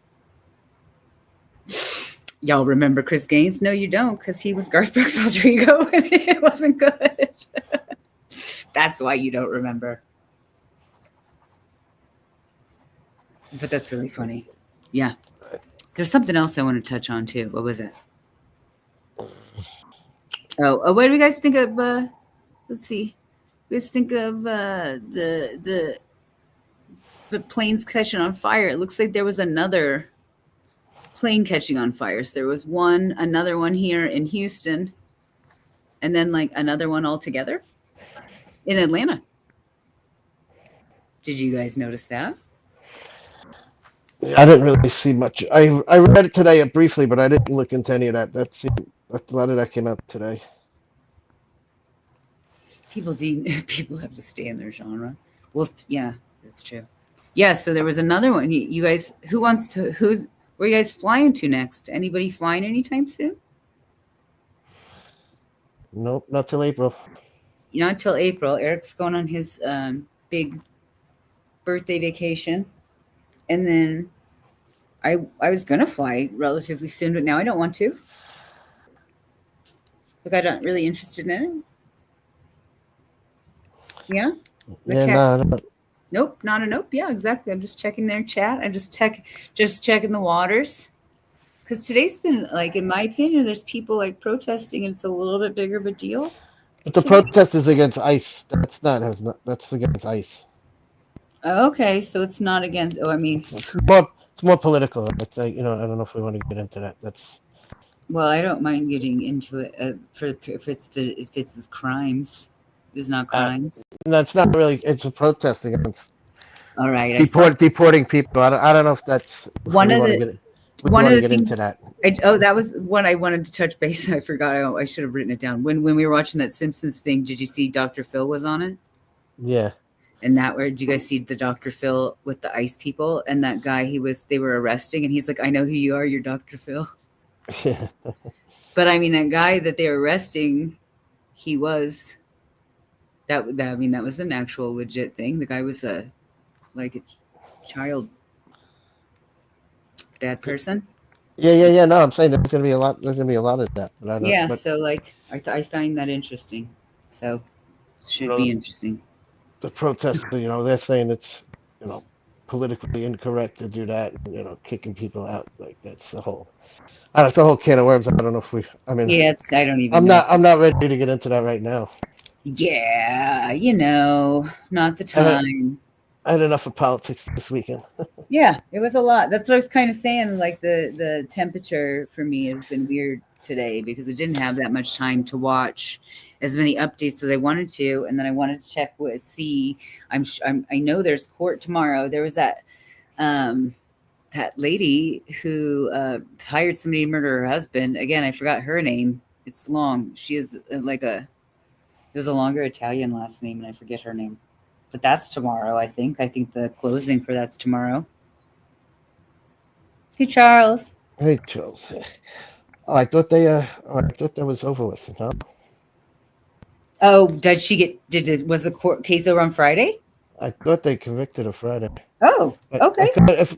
Y'all remember Chris Gaines? No, you don't, because he was Garth Brooks' alter ego and it wasn't good. That's why you don't remember. But that's really funny. Yeah. There's something else I want to touch on too. What was it? Oh, what do you guys think of let's see. You guys think of the planes catching on fire. It looks like there was another plane catching on fire. So there was another one here in Houston, and then like another one altogether in Atlanta. Did you guys notice that? I didn't really see much. I read it today briefly, but I didn't look into any of that. A lot of that came out today. People have to stay in their genre. Well, yeah, that's true. Yeah, so there was another one. You guys, where are you guys flying to next? Anybody flying anytime soon? Nope, not till April. Not till April. Eric's going on his big birthday vacation. And then I was going to fly relatively soon, but now I don't want to. Look, I'm not really interested in it. Yeah? No. Nope, not a nope. Yeah, exactly. I'm just checking their chat. I'm just checking the waters. Because today's been, like, in my opinion, there's people, like, protesting, and it's a little bit bigger of a deal. But the protest is against ICE. That's against ICE. Okay, so it's not against. Oh, I mean, it's more political. It's like, I don't know if we want to get into that. Well, I don't mind getting into it if it's his crimes. It's not crimes. No, it's not really. It's a protest against All right, I saw deporting people. I don't know if that's if one we of want to the get it. one of the Get things. into that. That was one I wanted to touch base on. I forgot. I should have written it down. When we were watching that Simpsons thing, did you see Dr. Phil was on it? Yeah. And did you guys see the Dr. Phil with the ice people and that guy they were arresting and he's like, I know who you are, you're Dr. Phil. Yeah. But I mean, that guy that they were arresting, he was that was an actual legit thing. The guy was a child bad person. Yeah. No, I'm saying there's gonna be a lot. There's gonna be a lot of that. But I don't, Yeah. but, So I find that interesting. So should be interesting. the protests, they're saying it's, politically incorrect to do that. Kicking people out, like that's the whole. It's a whole can of worms. I don't know if I mean. Yeah, I don't even know. I'm not ready to get into that right now. Yeah, not the time. I had enough of politics this weekend. Yeah, it was a lot. That's what I was kind of saying. Like the temperature for me has been weird today because I didn't have that much time to watch as many updates as I wanted to, and then I wanted to check I know there's court tomorrow. There was that that lady who hired somebody to murder her husband. Again, I forgot her name. It's long. She is there's a longer Italian last name, and I forget her name. But that's tomorrow, I think. I think the closing for that's tomorrow. Hey, Charles. Hey, Charles. Oh, I thought that was over with. Huh? Oh, was the court case over on Friday? I thought they convicted her Friday. Oh, okay.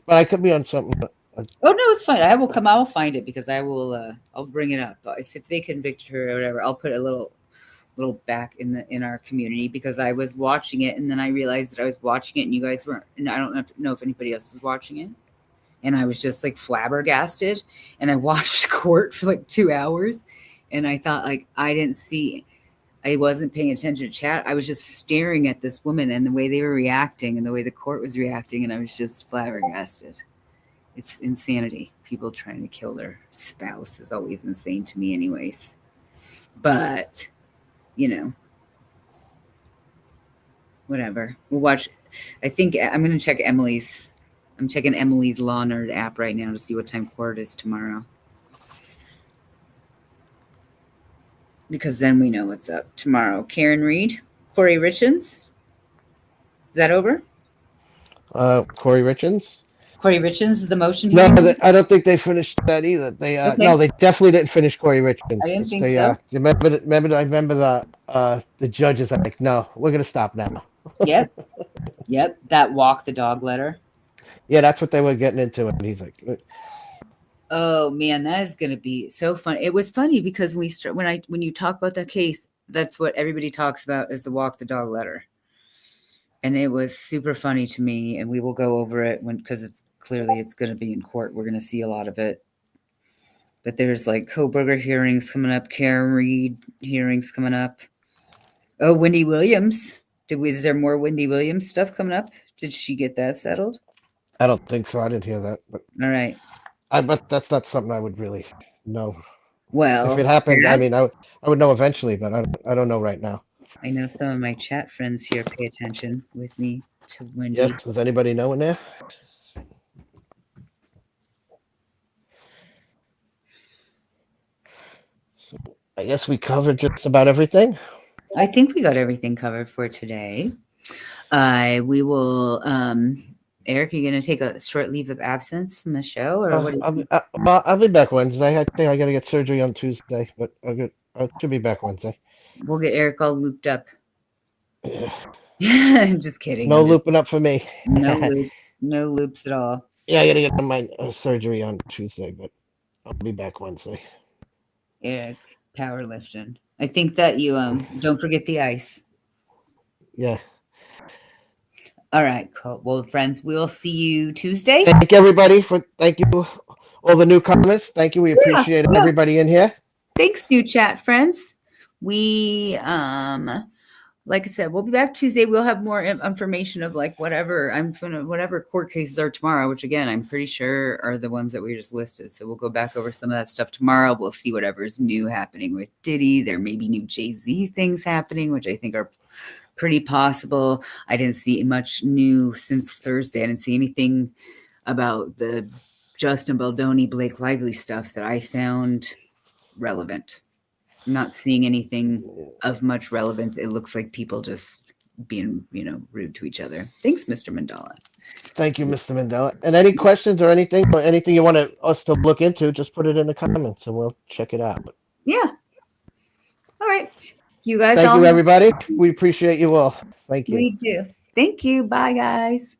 I could be on something. Oh no, it's fine. I will find it because I will. I'll bring it up. If they convicted her or whatever, I'll put a little back in our community because I was watching it and then I realized that I was watching it and you guys weren't, and I don't know if anybody else was watching it, and I was just like flabbergasted, and I watched court for like 2 hours, and I thought I wasn't paying attention to chat. I was just staring at this woman and the way they were reacting and the way the court was reacting, and I was just flabbergasted. It's insanity. People trying to kill their spouse is always insane to me anyways, but whatever. We'll watch. I think I'm going to check I'm checking Emily's Law Nerd app right now to see what time court is tomorrow. Because then we know what's up tomorrow. Karen Reed, Corey Richens. Is that over? Corey Richens? Corey Richens is the motion No, hearing? I don't think they finished that either. Okay. No, they definitely didn't finish Corey Richens. I didn't think so. Remember the judge is like, no, we're gonna stop now. Yep. That walk the dog letter. Yeah, that's what they were getting into, and he's like, oh man, that is gonna be so fun. It was funny because when you talk about that case, that's what everybody talks about is the walk the dog letter. And it was super funny to me, and we will go over it because it's going to be in court. We're going to see a lot of it. But there's like Koberger hearings coming up, Karen Reed hearings coming up. Oh, Wendy Williams. Is there more Wendy Williams stuff coming up? Did she get that settled? I don't think so. I didn't hear that. But all right. But that's not something I would really know. Well, if it happened, I mean, I would know eventually, but I don't know right now. I know some of my chat friends here pay attention with me to Wendy. Yes. Does anybody know in there? So I guess we covered just about everything. I think we got everything covered for today. We will. Eric, are you going to take a short leave of absence from the show, or what? I'll be back Wednesday. I think I got to get surgery on Tuesday, but I should be back Wednesday. We'll get Eric all looped up. Yeah. I'm just kidding. No looping up for me. No loops at all. Yeah, I got to get my surgery on Tuesday, but I'll be back Wednesday. Eric, powerlifting. I think that you don't forget the ice. Yeah. All right, cool. Well, friends, we'll see you Tuesday. Thank everybody thank you, all the new comments. Thank you. We appreciate everybody in here. Thanks, new chat friends. We like I said, we'll be back Tuesday. We'll have more information of like whatever whatever court cases are tomorrow, which again, I'm pretty sure are the ones that we just listed. So we'll go back over some of that stuff tomorrow. We'll see whatever's new happening with Diddy. There may be new Jay-Z things happening, which I think are pretty possible. I didn't see much new since Thursday. I didn't see anything about the Justin Baldoni, Blake Lively stuff that I found relevant. I'm not seeing anything of much relevance. It looks like people just being, rude to each other. Thanks, Mr. Mandela. Thank you, Mr. Mandela. And any questions or anything you want us to look into, just put it in the comments and we'll check it out. Yeah. All right. You guys Thank you, everybody. We appreciate you all. Thank you. We do. Thank you. Bye, guys.